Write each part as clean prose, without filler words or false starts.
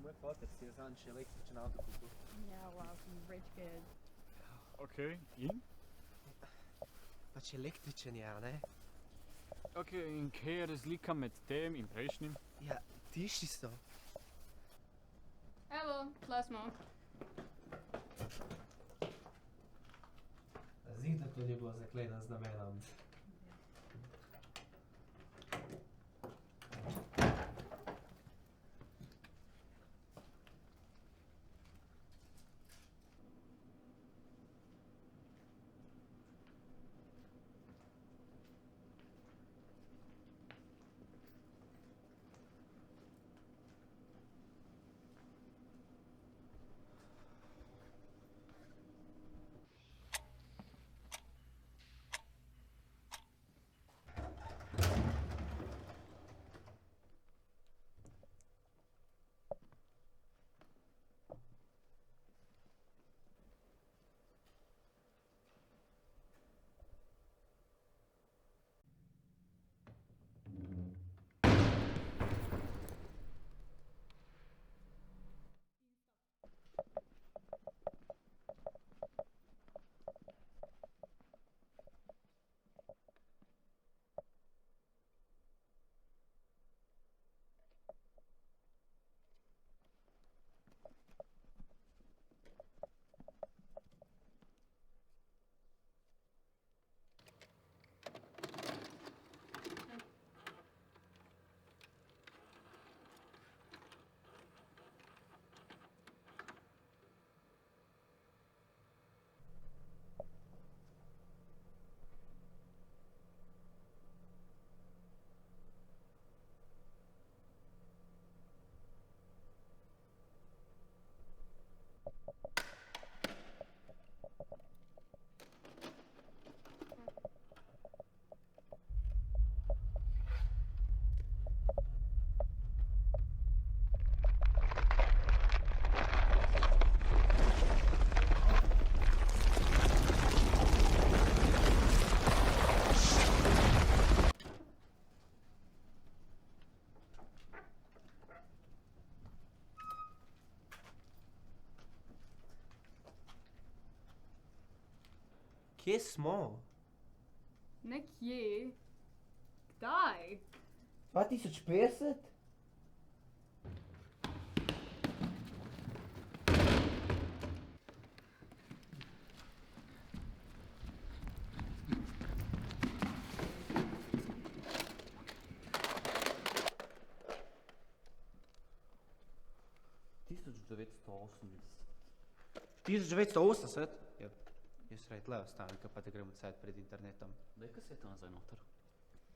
Moj foter si je zadnjič električen avto kupil. Yeah, wow, some rich kids. Ok, in? Pač električen je, a ne? Ok, in kaj je razlika med tem in prejšnjim? Ja, tiši so. Evo, tle smo. Zdi, da to ni bilo zaklenjeno z namenom. Kje smo? Nekje. Kdaj? 2050? Tisoč 980? Ja, jaz raj tle ostanem, pa te gremo cajt pred internetom. Daj kaseto nazaj noter.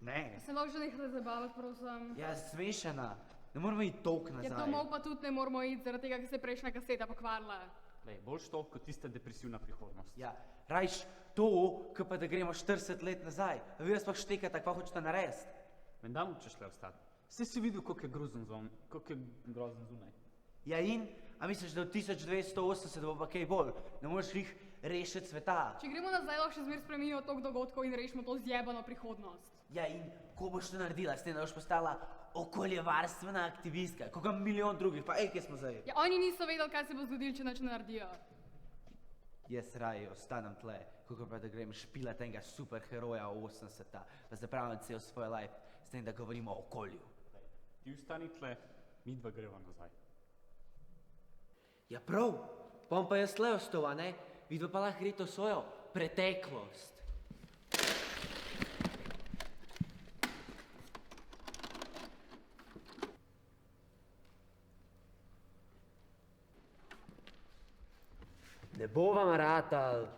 Ne. Se lahko že nehate zabavati, prosim. Ja, smešana. Ne moramo iti toliko nazaj. Ja, domov pa tudi ne moramo iti, zaradi tega, ker se je prejšnja kaseta pokvarila. Lej, boljš to, kot tista depresivna prihodnost. Ja, rajš to, kot pa da gremo 40 let nazaj. A vi vas pa štekate, kva hočete narediti? Menda mu češ le ostati. Saj si videl, koliko je grozen zunaj. Ja in? A misliš, da v 1280 bo pa kaj bolj? Ne moreš jih rešiti sveta? Če gremo nazaj, lahko še zmer spremenimo toliko dogodkov in rešimo to zjebano prihodnost. Ja in ko boš to naredila, s tem, da boš postala okoljevarstvena aktivistka, koga milijon drugih, pa kje smo zdaj? Ja, oni niso vedeli, kaj se bo zgodilo, če nič ne naredijo. Jaz raje ostanem tle, kako pa da grem špilat enega superheroja 80-ta, pa zapravim cel svoj life, s tem, da govorimo o okolju. Ti ostani tle, mi dva greva nazaj. Ja prav, bom pa jaz tle ostal, a ne? Vidva pa lahko gre to svojo preteklost. Ne bo vam ratal.